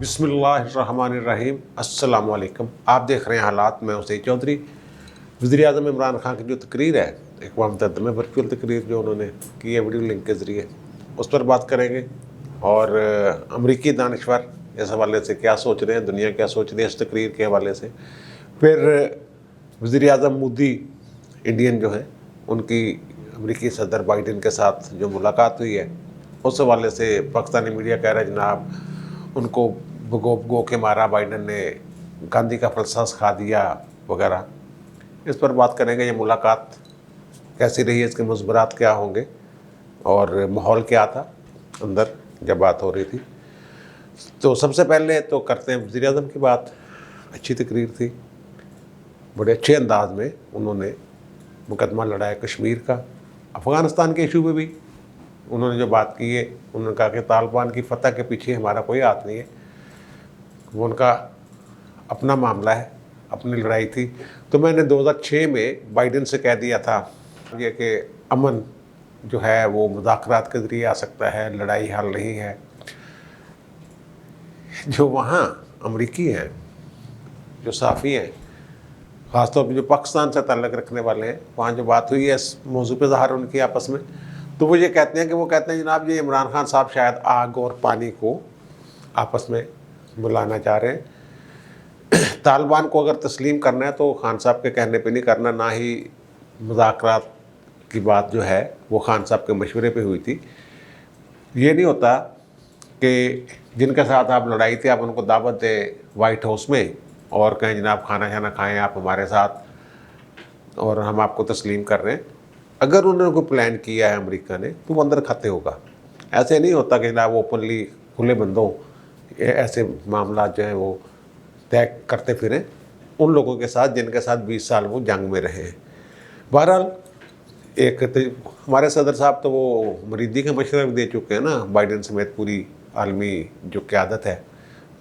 बिस्मिल्लाहिर्रहमानिर्रहीम। अस्सलाम वालेकुम। आप देख रहे हैं हालात। मैं हुसैन चौधरी। वज़ीर-ए-आज़म इमरान खान की जो तकरीर है, अक़वाम मुत्तहिदा में वर्चुअल तकरीर जो उन्होंने की है वीडियो लिंक के ज़रिए, उस पर बात करेंगे। और अमरीकी दानिशवर इस हवाले से क्या सोच रहे हैं, दुनिया क्या सोच रही है इस तकरीर के हवाले से। फिर वज़ीर-ए-आज़म मोदी इंडियन जो हैं, उनकी अमरीकी सदर बाइडेन के साथ जो मुलाकात हुई है, उस हवाले से पाकिस्तानी मीडिया कह रहा है जनाब उनको गो के मारा, बाइडेन ने गांधी का फलसफा सिखा दिया वगैरह। इस पर बात करेंगे। ये मुलाकात कैसी रही है, इसके मुसबरात क्या होंगे और माहौल क्या था अंदर जब बात हो रही थी। तो सबसे पहले तो करते हैं वज़ीर-ए-आज़म की बात। अच्छी तकरीर थी, बड़े अच्छे अंदाज में उन्होंने मुकदमा लड़ाया कश्मीर का। अफ़गानिस्तान के इशू पे भी उन्होंने जो बात की है, उन्होंने कहा कि तालिबान की फतह के पीछे हमारा कोई हाथ नहीं है, वो उनका अपना मामला है, अपनी लड़ाई थी। तो मैंने 2006 में बाइडेन से कह दिया था ये कि अमन जो है वो मुज़ाकरात के ज़रिए आ सकता है, लड़ाई हल नहीं है। जो वहाँ अमरीकी हैं, जो साफ़ी हैं, ख़ासतौर पर जो पाकिस्तान से ताल्लुक़ रखने वाले हैं, वहाँ जो बात हुई है इस मौजू पे ज़ाहिर उनकी आपस में, तो वो ये कहते हैं कि जनाब ये इमरान खान साहब शायद आग और पानी को आपस में मिलाना चाह रहे हैं। तालिबान को अगर तस्लीम करना है तो खान साहब के कहने पे नहीं करना, ना ही मुज़ाकरात की बात जो है वो खान साहब के मशवरे पे हुई थी। ये नहीं होता कि जिनके साथ आप लड़ाई थी आप उनको दावत दें वाइट हाउस में और कहें जनाब खाना शाना खाएँ आप हमारे साथ और हम आपको तस्लीम कर रहे हैं। अगर उन्होंने कोई प्लान किया है अमेरिका ने तो वो अंदर खाते होगा। ऐसे नहीं होता कि जनाब ओपनली खुले बंदों ऐसे मामला जो हैं वो तय करते फिरें उन लोगों के साथ जिनके साथ 20 साल वो जंग में रहे हैं। बहरहाल एक तो हमारे सदर साहब तो वो मरीदी के मशवरे भी दे चुके हैं ना, बाइडेन समेत पूरी आलमी जो क़यादत है,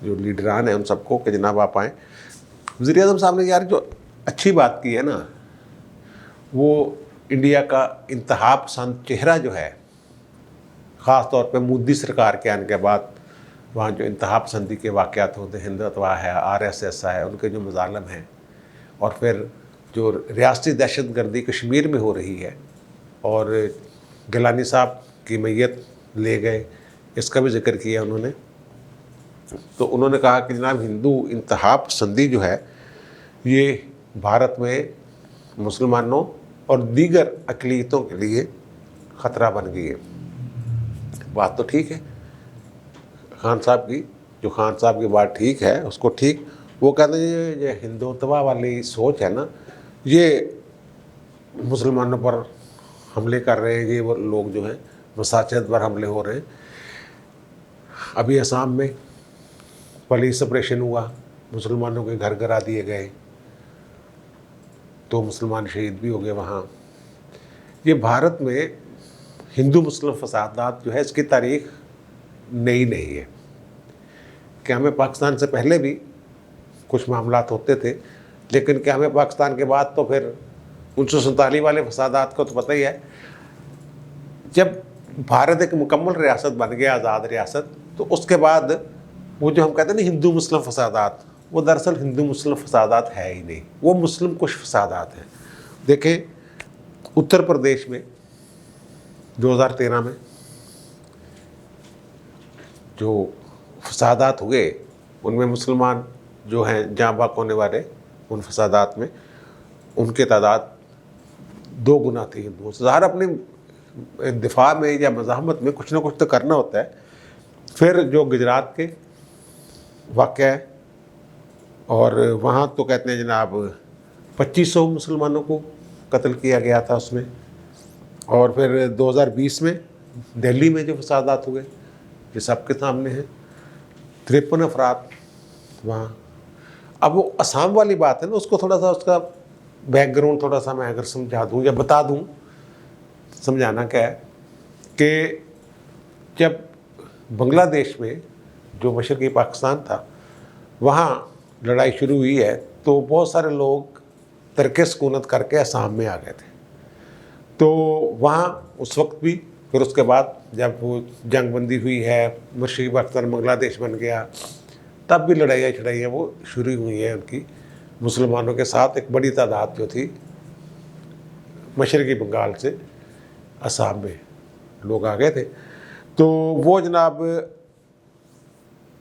जो लीडरान है उन सबको कि जनाब आप आएँ। वज़ीर-ए-आज़म साहब ने यार जो अच्छी बात की है ना, वो इंडिया का इंतहा पसंद चेहरा जो है, ख़ास तौर पे मोदी सरकार के आने के बाद वहाँ जो इंतहा पसंदी के वाक़यात होते हैं, हिंदुत्वा है, RSS है, उनके जो मज़ालिम हैं, और फिर जो रियासती दहशतगर्दी कश्मीर में हो रही है और गिलानी साहब की मैयत ले गए, इसका भी ज़िक्र किया उन्होंने। तो उन्होंने कहा कि जनाब हिंदू इंतहा पसंदी जो है ये भारत में मुसलमानों और दीगर अक़लियतों के लिए ख़तरा बन गई है। बात तो ठीक है खान साहब की, जो खान साहब की बात ठीक है, उसको ठीक वो कहते हैं ये हिंदुत्वा वाली सोच है ना, ये मुसलमानों पर हमले कर रहे हैं, ये वो लोग जो हैं मसाजिद पर हमले हो रहे हैं। अभी असम में पुलिस ऑपरेशन हुआ, मुसलमानों के घर गिरा दिए गए, तो मुसलमान शहीद भी हो गए वहाँ। ये भारत में हिंदू मुस्लिम फसादात जो है इसकी तारीख़ नई नहीं है। क्या हमें पाकिस्तान से पहले भी कुछ मामलात होते थे, लेकिन क्या हमें पाकिस्तान के बाद तो फिर 1947 वाले फसादात को तो पता ही है। जब भारत एक मुकम्मल रियासत बन गया, आज़ाद रियासत, तो उसके बाद वो जो हम कहते हैं ना हिंदू मुस्लिम फसादात, वो दरअसल हिंदू मुस्लिम फसादात है ही नहीं, वो मुस्लिम कुछ फसादात हैं। देखें उत्तर प्रदेश में 2013 में जो फसादात हुए उनमें मुसलमान जो हैं जाँ बाक होने वाले उन फसादात में उनकी तादाद 2 गुना थी हिंदुओं से। ज़ाहिर अपने दिफा में या मज़ाहमत में कुछ ना कुछ तो करना होता है। फिर जो गुजरात के वाक़या है और वहाँ तो कहते हैं जनाब 2500 मुसलमानों को कत्ल किया गया था उसमें। और फिर 2020 में दिल्ली में जो फसादात हुए ये सबके सामने हैं, 53 अफराद वहाँ। अब वो असम वाली बात है ना, उसको थोड़ा सा उसका बैकग्राउंड थोड़ा सा मैं अगर समझा दूँ या बता दूँ, समझाना क्या है कि जब बांग्लादेश में जो मशरक़ी पाकिस्तान था वहाँ लड़ाई शुरू हुई है तो बहुत सारे लोग तर्क सुकूनत करके असम में आ गए थे। तो वहाँ उस वक्त भी, फिर उसके बाद जब वो जंग बंदी हुई है, मशरक़ी पाकिस्तान बांग्लादेश बन गया, तब भी लड़ाइयाँ छड़ाइयाँ वो शुरू हुई हैं उनकी मुसलमानों के साथ। एक बड़ी तादाद जो थी मशरक़ी बंगाल से असम में लोग आ गए थे। तो वो जनाब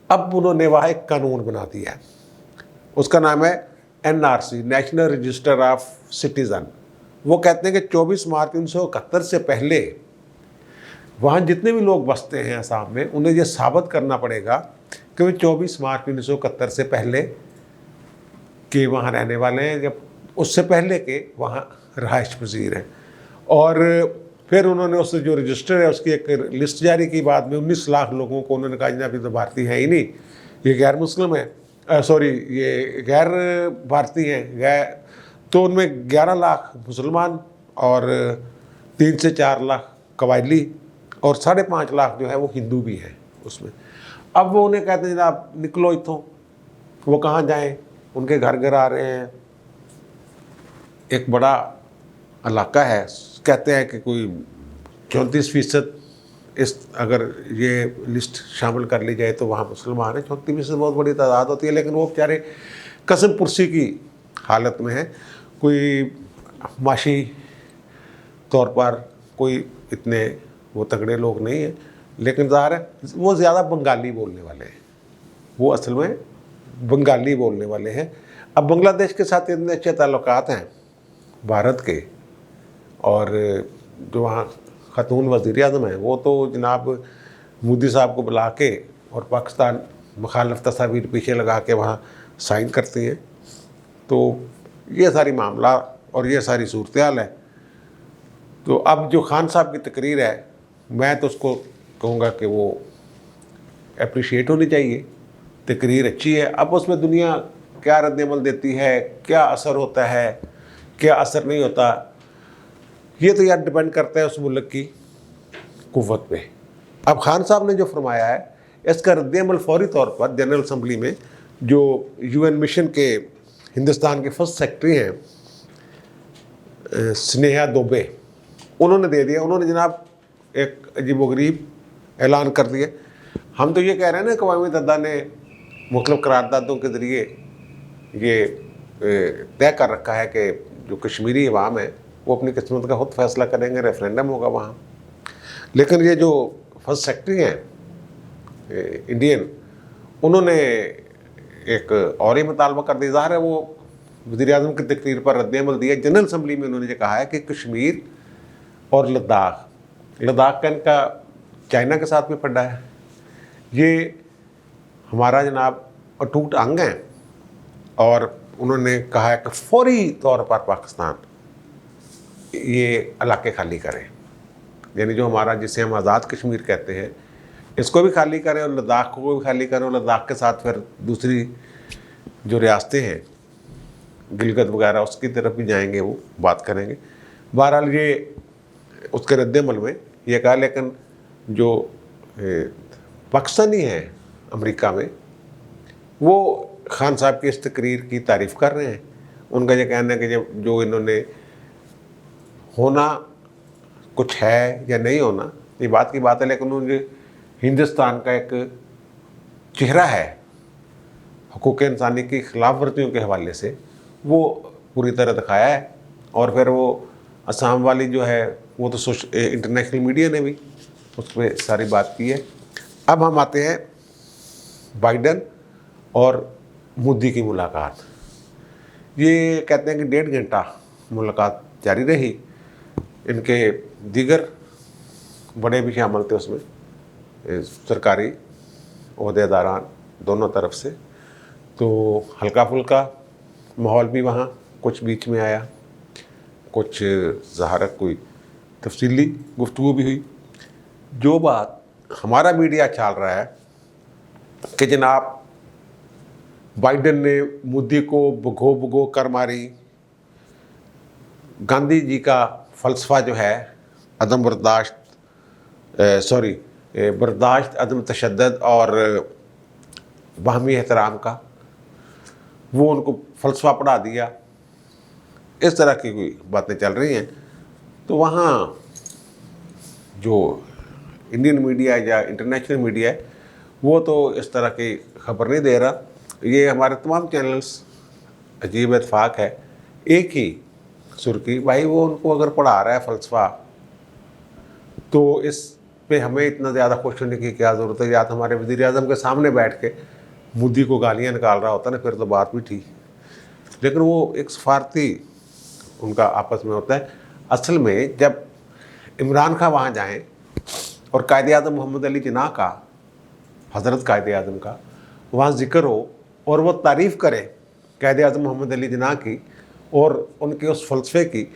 अब उन्होंने वहाँ एक कानून बना दिया है, उसका नाम है NRC, national register of citizen. वो कहते हैं कि 24 मार्च 1971 से पहले वहाँ जितने भी लोग बसते हैं असम में, उन्हें ये साबित करना पड़ेगा कि वे 24 मार्च 1971 से पहले के वहाँ रहने वाले हैं, जब उससे पहले के वहाँ रहाइश पजीर हैं। और फिर उन्होंने उस जो रजिस्टर है उसकी एक लिस्ट जारी की। बाद में 19 लाख लोगों को उन्होंने कहा जनाब ये तो भारतीय है ही नहीं, ये गैर मुस्लिम है, सॉरी ये गैर भारतीय हैं, गैर। तो उनमें 11 लाख मुसलमान और 3 से 4 लाख कबायली और 5.5 लाख जो है वो हिंदू भी हैं उसमें। अब वो उन्हें कहते हैं जनाब निकलो इतों, वो कहाँ जाएं, उनके घर आ रहे हैं। एक बड़ा इलाका है, कहते हैं कि कोई 34% इस अगर ये लिस्ट शामिल कर ली जाए तो वहाँ मुसलमान है। 34% बहुत बड़ी तादाद होती है, लेकिन वो बेचारे कसम पुरसी की हालत में है। कोई माशी तौर पर कोई इतने वो तगड़े लोग नहीं हैं, लेकिन ज़ाहिर है वो ज़्यादा बंगाली बोलने वाले हैं, वो असल में बंगाली बोलने वाले हैं। अब बांग्लादेश के साथ इतने अच्छे ताल्लुकात हैं भारत के, और जो वहाँ खातून वज़ीर आज़म हैं वो तो जनाब मोदी साहब को बुला के और पाकिस्तान मुखालफ तस्वीर पीछे लगा के वहाँ साइन करती हैं। तो ये सारी मामला और ये सारी सूरत हाल है। तो अब जो खान साहब की तकरीर है, मैं तो उसको कहूँगा कि वो अप्रिशिएट होनी चाहिए, तकरीर अच्छी है। अब उसमें दुनिया क्या रद्द-ए-अमल देती है, क्या असर होता है, क्या असर नहीं होता, ये तो यार डिपेंड करता है उस मुल्क की कुव्वत पे। अब खान साहब ने जो फरमाया है इसका रद्द-ए-अमल फौरी तौर पर जनरल असम्बली में जो UN मिशन के हिंदुस्तान के फर्स्ट सेक्रेटरी हैं स्नेहा दुबे, उन्होंने दे दिया। उन्होंने जनाब एक अजीबोगरीब ऐलान कर दिया। हम तो ये कह रहे हैं ना कि अक़वाम मुत्तहिदा ने मुख्तलिफ़ करारदादों के ज़रिए ये तय कर रखा है कि जो कश्मीरी अवाम है वो अपनी किस्मत का खुद फैसला करेंगे, रेफरेंडम होगा वहाँ। लेकिन ये जो फर्स्ट सेक्रेटरी हैं इंडियन, उन्होंने एक और ही मुतालबा कर दिया। ज़ाहिर है वो वज़ीर आज़म की तकरीर पर रद्द-ए-अमल दिया। जनरल असम्बली में उन्होंने ये कहा है कि कश्मीर और लद्दाख का इनका चाइना के साथ में पड़ा है, ये हमारा जनाब अटूट अंग है। और उन्होंने कहा है कि फौरी तौर पर पाकिस्तान ये इलाके खाली करें, यानी जो हमारा जिसे हम आज़ाद कश्मीर कहते हैं इसको भी खाली करें और लद्दाख को भी खाली करें, और लद्दाख के साथ फिर दूसरी जो रियासतें हैं गिलगित वगैरह उसकी तरफ भी जाएंगे, वो बात करेंगे। बहरहाल ये उसके रद्द-ए-अमल में ये कहा। लेकिन जो पाकिस्तानी हैं अमेरिका में वो खान साहब की इस तकरीर की तारीफ़ कर रहे हैं। उनका ये कहना है कि जो इन्होंने होना कुछ है या नहीं होना ये बात की बात है, लेकिन उन्होंने हिंदुस्तान का एक चेहरा है हुकूक इंसानी की खिलाफ वर्जियों के हवाले से वो पूरी तरह दिखाया है। और फिर वो असम वाली जो है वो तो इंटरनेशनल मीडिया ने भी उस पर सारी बात की है। अब हम आते हैं बाइडन और मोदी की मुलाकात। ये कहते हैं कि 1.5 घंटा मुलाकात जारी रही। इनके दीगर बड़े भी शामिल थे उसमें, सरकारी ओहदेदारान दोनों तरफ से। तो हल्का फुल्का माहौल भी वहाँ कुछ बीच में आया, कुछ ज़ाहिर कोई तफसीली गुफ्तगू भी हुई। जो बात हमारा मीडिया चल रहा है कि जनाब बाइडन ने मोदी को भगो कर मारी, गांधी जी का फ़लसफ़ा जो है अदम बर्दाश्त बर्दाश्त अदम तशद्दुद और बाहमी एहतराम का, वो उनको फ़लसफ़ा पढ़ा दिया, इस तरह की कोई बातें चल रही हैं। तो वहाँ जो इंडियन मीडिया या इंटरनेशनल मीडिया है वो तो इस तरह की खबर नहीं दे रहा। ये हमारे तमाम चैनल्स अजीब इत्तेफाक है एक ही सुर की, भाई वो उनको अगर पढ़ा रहा है फ़लसफ़ा तो इस पे हमें इतना ज़्यादा खुश होने की क्या ज़रूरत है। या तो हमारे वज़ीर-ए-आज़म के सामने बैठ के मोदी को गालियाँ निकाल रहा होता ना, फिर तो बात भी थी। लेकिन वो एक सफारती उनका आपस में होता है। असल में जब इमरान खान वहाँ जाएँ और कायद-ए-आज़म मोहम्मद अली जिन्ना का, हज़रत कायद-ए-आज़म का वहाँ ज़िक्र हो और वो तारीफ़ करे कायद-ए-आज़म मोहम्मद अली जिन्ना की और उनके उस फ़लसफ़े की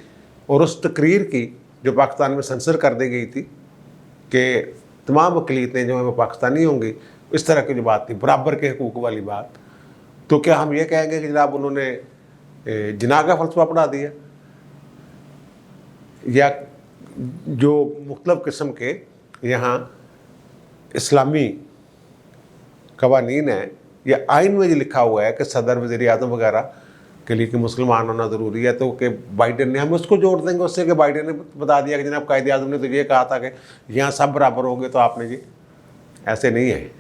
और उस तकरीर की जो पाकिस्तान में सेंसर कर दी गई थी कि तमाम अक़लियतें जो हैं वो पाकिस्तानी होंगी, इस तरह की जो बात थी, बराबर के हकूक़ वाली बात, तो क्या हम ये कहेंगे कि जनाब उन्होंने जिन्ना का फ़लसफ़ा पढ़ा दिया? या जो मुख्तलिफ़ किस्म के यहाँ इस्लामी कवानीन है या आइन में जो लिखा हुआ है कि सदर वज़ीर-ए-आज़म वगैरह के लिए कि मुसलमान होना ज़रूरी है, तो कि बाइडेन ने, हम उसको जोड़ देंगे उससे कि बाइडेन ने बता दिया कि जनाब कायद-ए-आज़म ने तो ये कहा था कि यहाँ सब बराबर होंगे, तो आपने जी, ऐसे नहीं है।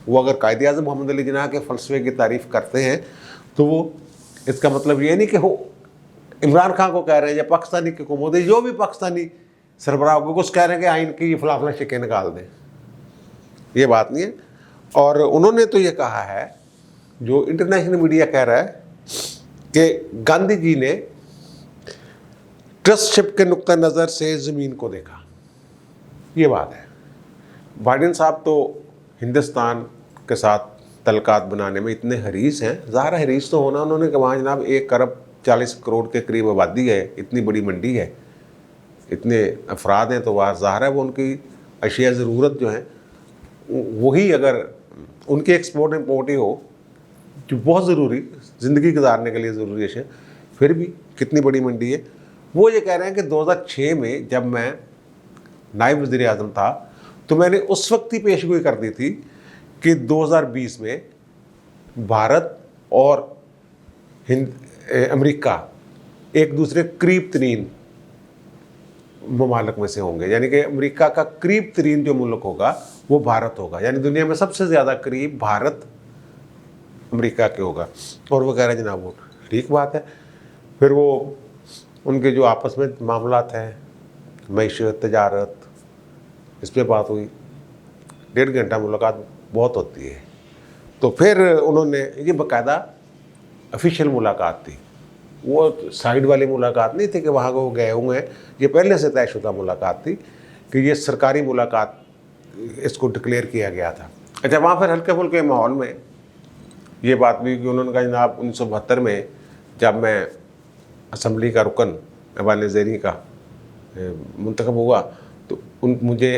वो अगर कायद-ए-आज़म मोहम्मद अली जिन्ना के फ़लसफ़े की तारीफ़ करते हैं तो वो इसका मतलब ये नहीं कि वो इमरान खान को कह रहे हैं या पाकिस्तानी के को मोदी जो भी पाकिस्तानी सरबराह को कुछ कह रहे हैं कि आइन की फलाफला शिकें निकाल दें, ये बात नहीं है। और उन्होंने तो ये कहा है, जो इंटरनेशनल मीडिया कह रहा है कि गांधी जी ने ट्रस्टशिप के नुक्ता नज़र से ज़मीन को देखा, ये बात है। बाइडेन साहब तो हिंदुस्तान के साथ तल्लुकात बनाने में इतने हरीस हैं, ज़ाहिर हरीस तो होना उन्होंने कि वहाँ जनाब 1 अरब 40 करोड़ के करीब आबादी है, इतनी बड़ी मंडी है, इतने अफराद हैं, तो वह ज़ाहिर है वो उनकी अशिया ज़रूरत जो है वही अगर उनके एक्सपोर्ट इम्पोर्ट ही हो, जो बहुत ज़रूरी ज़िंदगी गुजारने के लिए ज़रूरी है, फिर भी कितनी बड़ी मंडी है। वो ये कह रहे हैं कि 2006 में जब मैं नायब वज़ीर-ए-आज़म था तो मैंने उस वक्त ही पेशगोई कर दी थी कि 2020 में भारत और अमेरिका एक दूसरे करीब तरीन ममालिक में से होंगे, यानी कि अमेरिका का करीब तरीन जो मुल्क होगा वो भारत होगा, यानी दुनिया में सबसे ज़्यादा करीब भारत अमेरिका के होगा। और वो कह रहे हैं जनाब वो ठीक बात है। फिर वो उनके जो आपस में मामलात हैं, मईशत, तजारत, इस पर बात हुई, 1.5 घंटा मुलाकात बहुत होती है। तो फिर उन्होंने ये बाकायदा ऑफिशियल मुलाकात थी, वो साइड वाली मुलाकात नहीं थी कि वहाँ को गए हुए हैं, ये पहले से तयशुदा मुलाकात थी कि ये सरकारी मुलाकात इसको डिक्लेयर किया गया था। अच्छा, वहाँ फिर हल्के फुल्के माहौल में ये बात भी कि उन्होंने कहा जनाब 1972 में जब मैं असम्बली का रुकन ऐवान ज़ेरी का मुंतखब हुआ तो मुझे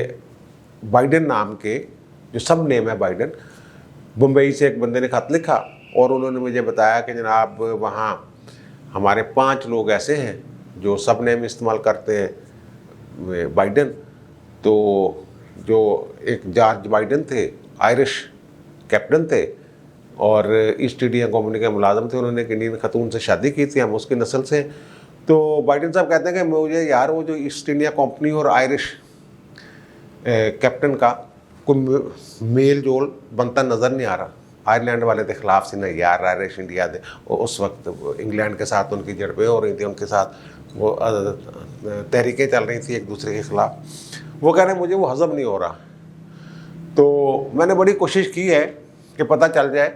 बाइडेन नाम के, जो सब नेम है बाइडेन, मुंबई से एक बंदे ने ख़त लिखा और उन्होंने मुझे बताया कि जनाब वहाँ हमारे 5 लोग ऐसे हैं जो सब नेम इस्तेमाल करते हैं बाइडेन। तो जो एक जॉर्ज बाइडेन थे, आयरिश कैप्टन थे और ईस्ट इंडिया कंपनी के मुलाजम थे, उन्होंने एक इंडियन खतून से शादी की थी, हम उसकी नस्ल से। तो बाइडेन साहब कहते हैं कि मुझे यार वो जो ईस्ट इंडिया कंपनी और आयरिश कैप्टन का कोई मेल जोल बनता नज़र नहीं आ रहा। आयरलैंड वाले के ख़िलाफ़ से नहीं यार, आयरिश इंडिया दे, उस वक्त इंग्लैंड के साथ उनकी झड़पें हो रही थी, उनके साथ वो तहरीकें चल रही थी एक दूसरे के ख़िलाफ़। वो कह रहे हैं मुझे वो हज़म नहीं हो रहा। तो मैंने बड़ी कोशिश की है कि पता चल जाए,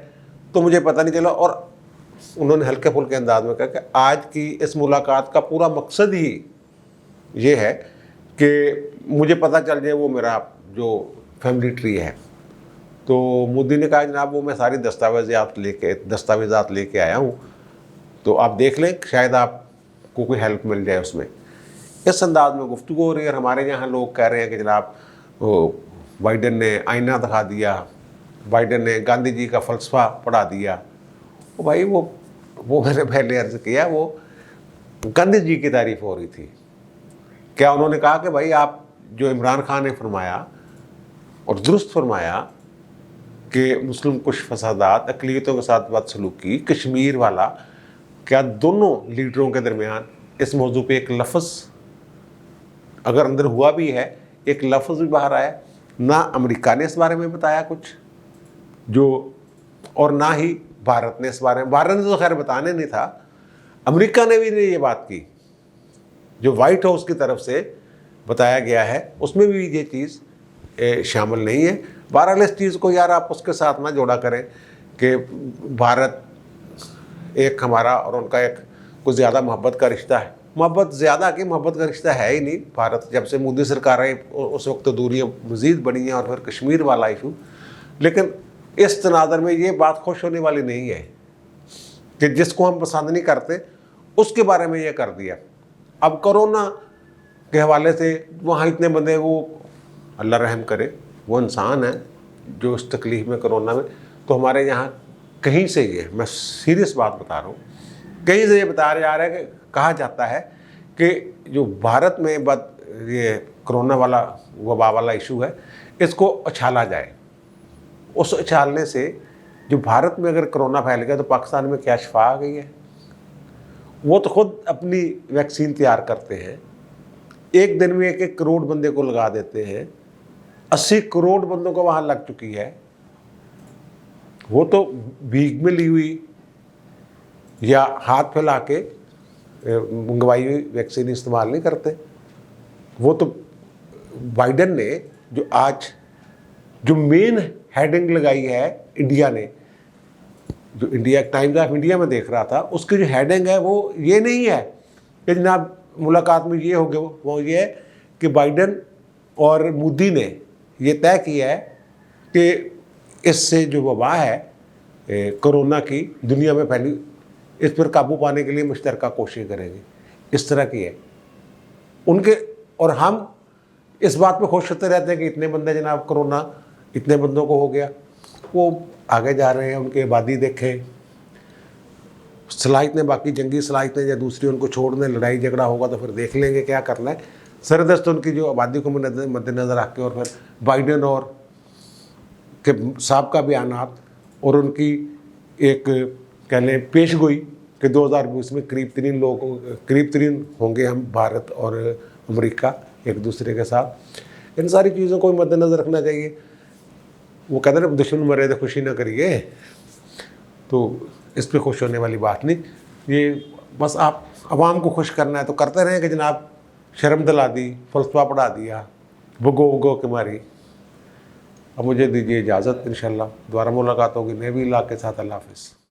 तो मुझे पता नहीं चला। और उन्होंने हल्के फुल्के अंदाज में कहा कि आज की इस मुलाकात का पूरा मकसद ही ये है कि मुझे पता चल जाए वो मेरा जो फैमिली ट्री है। तो मोदी ने कहा जनाब वो मैं सारी दस्तावेज़ात लेके आया हूँ, तो आप देख लें, शायद आपको कोई हेल्प मिल जाए उसमें। इस अंदाज में गुफ्तगू हो रही है। और हमारे यहाँ लोग कह रहे हैं कि जनाब बाइडेन ने आईना दिखा दिया, बाइडेन ने गांधी जी का फ़लसफ़ा पढ़ा दिया। वो भाई वो मैंने पहले अर्ज़ किया, वो गांधी जी की तारीफ़ हो रही थी। क्या उन्होंने कहा कि भाई आप जो इमरान खान ने फरमाया और दुरुस्त फरमाया कि मुस्लिम कुछ फसादात, अक़लियतों के साथ बदसलूकी, कश्मीर वाला, क्या दोनों लीडरों के दरमियान इस मौजू पे एक लफ्ज़ अगर अंदर हुआ भी है, एक लफ्ज़ भी बाहर आया ना? अमेरिका ने इस बारे में बताया कुछ, जो, और ना ही भारत ने इस बारे में, भारत ने तो खैर बताने नहीं था, अमेरिका ने भी नहीं ये बात की। जो वाइट हाउस की तरफ से बताया गया है उसमें भी ये चीज़ शामिल नहीं है। बहरहाल इस चीज़ को यार आप उसके साथ ना जोड़ा करें कि भारत एक हमारा और उनका एक कुछ ज़्यादा मोहब्बत का रिश्ता है। मोहब्बत ज़्यादा की मोहब्बत का रिश्ता है ही नहीं। भारत जब से मोदी सरकार आई उस वक्त तो दूरियाँ मज़ीद बढ़ी हैं, और फिर कश्मीर वाला इशू। लेकिन इस तनाज़र में ये बात खुश होने वाली नहीं है कि जिसको हम पसंद नहीं करते उसके बारे में ये कर दिया। अब कोरोना के हवाले से वहाँ इतने बंदे, वो अल्लाह रहम करे, वो इंसान है जो इस तकलीफ़ में कोरोना में, तो हमारे यहाँ कहीं से ये, मैं सीरियस बात बता रहा हूँ, कहीं से ये बताया जा रहा है कि कहा जाता है कि जो भारत में ये कोरोना वाला वबा वाला इशू है इसको उछाला जाए। उस उछालने से जो भारत में अगर कोरोना फैल गया तो पाकिस्तान में क्या शिफा आ गई है। वो तो खुद अपनी वैक्सीन तैयार करते हैं, एक दिन में 1-1 करोड़ बंदे को लगा देते हैं, 80 करोड़ बंदों को वहाँ लग चुकी है। वो तो भीख में ली हुई या हाथ फैला के मंगवाई हुई वैक्सीन इस्तेमाल नहीं करते। वो तो बाइडेन ने जो आज जो मेन हेडिंग लगाई है इंडिया ने, जो इंडिया टाइम्स ऑफ इंडिया में देख रहा था, उसकी जो हेडिंग है वो ये नहीं है कि जनाब मुलाकात में ये हो गया, वो ये है कि बाइडेन और मोदी ने ये तय किया है कि इससे जो वबा है कोरोना की दुनिया में फैली, इस पर काबू पाने के लिए मुश्तरका कोशिश करेंगे। इस तरह की है उनके, और हम इस बात पे खुश होते रहते हैं कि इतने बंदे जनाब कोरोना इतने बंदों को हो गया। वो आगे जा रहे हैं, उनकी आबादी देखें, सलाहियत ने, बाकी जंगी सलाहियत ने या दूसरी उनको छोड़ने, लड़ाई झगड़ा होगा तो फिर देख लेंगे क्या करना है। सरदस्त उनकी जो आबादी को मद्देनज़र रख के, और फिर बाइडेन और के साबका बयानात और उनकी एक कह लें पेशगोई कि 2020 में करीब तरीन होंगे हम भारत और अमेरिका एक दूसरे के साथ। इन सारी चीज़ों को मद्देनज़र रखना चाहिए। वो कहते हैं ना, दुश्मन मरे तो खुशी ना करिए, तो इस पर खुश होने वाली बात नहीं। ये बस आप आवाम को खुश करना है तो करते रहें कि जनाब शर्म दिला दी, फलसफा पढ़ा दिया, भगो के मारी। अब मुझे दीजिए इजाज़त, इंशाल्लाह दोबारा मुलाकात होगी नए भी इलाके के साथ। अल्लाह हाफ़िज़।